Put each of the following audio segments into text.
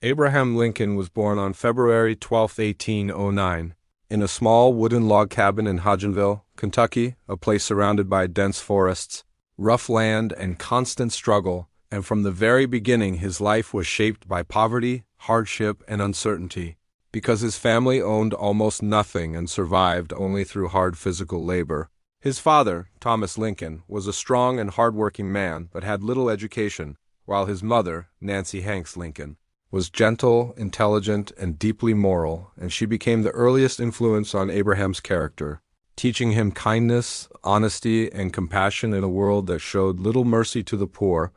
Abraham Lincoln was born on February 12, 1809, in a small wooden log cabin in Hodgenville, Kentucky, a place surrounded by dense forests, rough land, and constant struggle, and from the very beginning his life was shaped by poverty, hardship, and uncertainty, because his family owned almost nothing and survived only through hard physical labor. His father, Thomas Lincoln, was a strong and hard-working man but had little education, while his mother, Nancy Hanks Lincoln, was gentle, intelligent, and deeply moral, and she became the earliest influence on Abraham's character, teaching him kindness, honesty, and compassion in a world that showed little mercy to the poor.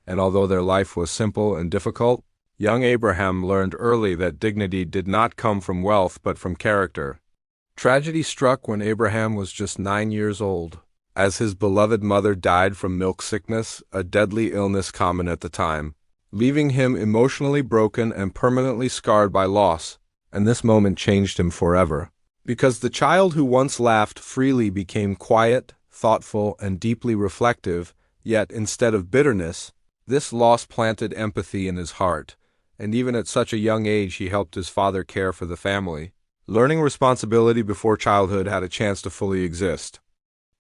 And although their life was simple and difficult, young Abraham learned early that dignity did not come from wealth but from character. Tragedy struck when Abraham was just 9 years old, as his beloved mother died from milk sickness, a deadly illness common at the time, leaving him emotionally broken and permanently scarred by loss. And this moment changed him forever, because the child who once laughed freely became quiet, thoughtful, and deeply reflective. Yet instead of bitterness, this loss planted empathy in his heart, and even at such a young age he helped his father care for the family. Learning responsibility before childhood had a chance to fully exist.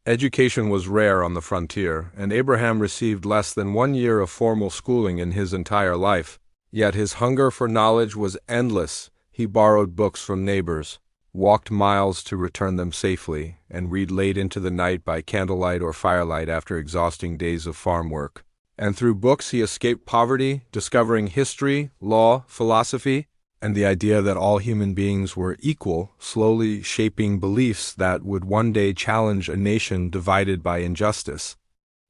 Education was rare on the frontier, and Abraham received less than 1 year of formal schooling in his entire life. Yet his hunger for knowledge was endless. He borrowed books from neighbors, walked miles to return them safely, and read late into the night by candlelight or firelight after exhausting days of farm work. And through books he escaped poverty, discovering history, law, philosophy, and the idea that all human beings were equal, slowly shaping beliefs that would one day challenge a nation divided by injustice.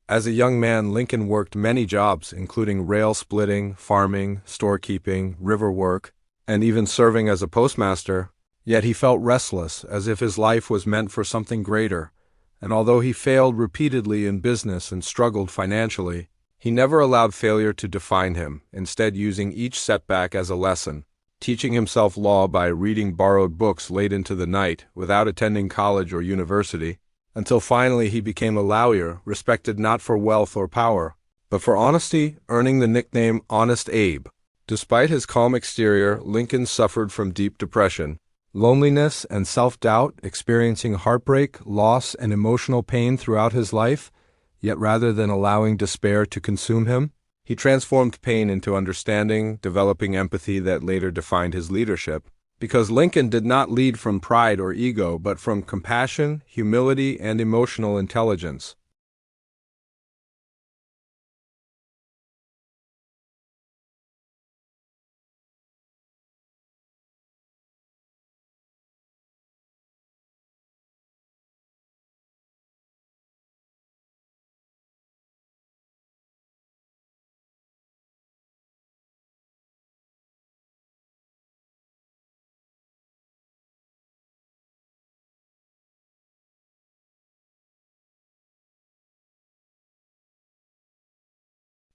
As a young man, Lincoln worked many jobs, including rail splitting, farming, storekeeping, river work, and even serving as a postmaster. Yet he felt restless, as if his life was meant for something greater. And although he failed repeatedly in business and struggled financially, he never allowed failure to define him, instead using each setback as a lesson, teaching himself law by reading borrowed books late into the night without attending college or university, until finally he became a lawyer, respected not for wealth or power, but for honesty, earning the nickname Honest Abe. Despite his calm exterior, Lincoln suffered from deep depression, loneliness, and self-doubt, experiencing heartbreak, loss, and emotional pain throughout his life. Yet rather than allowing despair to consume him, he transformed pain into understanding, developing empathy that later defined his leadership. Because Lincoln did not lead from pride or ego, but from compassion, humility, and emotional intelligence.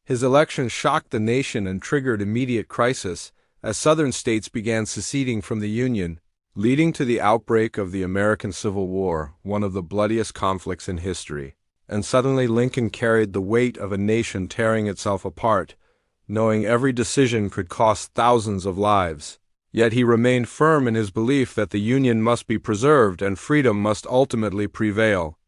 His election shocked the nation and triggered immediate crisis, as Southern states began seceding from the Union, leading to the outbreak of the American Civil War, one of the bloodiest conflicts in history. And suddenly Lincoln carried the weight of a nation tearing itself apart, knowing every decision could cost thousands of lives. Yet he remained firm in his belief that the Union must be preserved and freedom must ultimately prevail.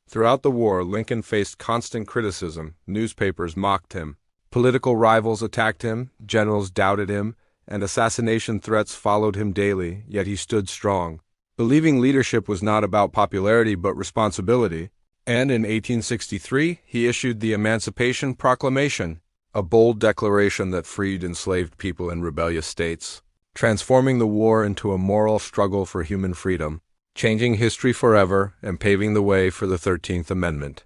Throughout the war, Lincoln faced constant criticism. Newspapers mocked him, political rivals attacked him, generals doubted him, and assassination threats followed him daily, yet he stood strong, believing leadership was not about popularity but responsibility. And in 1863, he issued the Emancipation Proclamation, a bold declaration that freed enslaved people in rebellious states, transforming the war into a moral struggle for human freedom, changing history forever and paving the way for the 13th Amendment.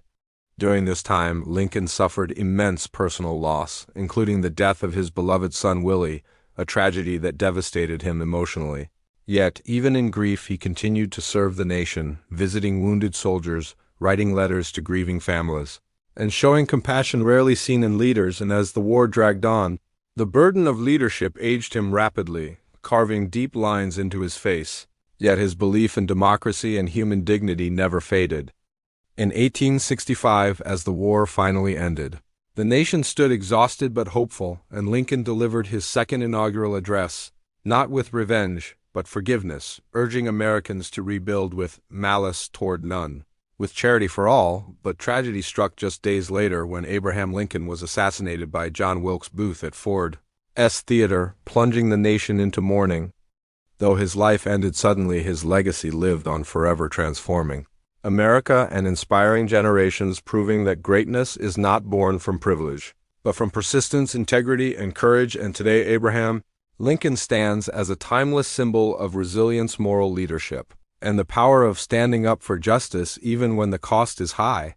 During this time, Lincoln suffered immense personal loss, including the death of his beloved son Willie, a tragedy that devastated him emotionally. Yet, even in grief, he continued to serve the nation, visiting wounded soldiers, writing letters to grieving families, and showing compassion rarely seen in leaders. And as the war dragged on, the burden of leadership aged him rapidly, carving deep lines into his face. Yet his belief in democracy and human dignity never faded. In 1865, as the war finally ended, The nation stood exhausted but hopeful, and Lincoln delivered his second inaugural address, not with revenge, but forgiveness, urging Americans to rebuild with malice toward none, with charity for all. But tragedy struck just days later when Abraham Lincoln was assassinated by John Wilkes Booth at Ford's Theater, plunging the nation into mourning. Though his life ended suddenly, his legacy lived on, forever transforming America and inspiring generations, proving that greatness is not born from privilege, but from persistence, integrity, and courage. And today, Abraham Lincoln stands as a timeless symbol of resilience, moral leadership, and the power of standing up for justice even when the cost is high.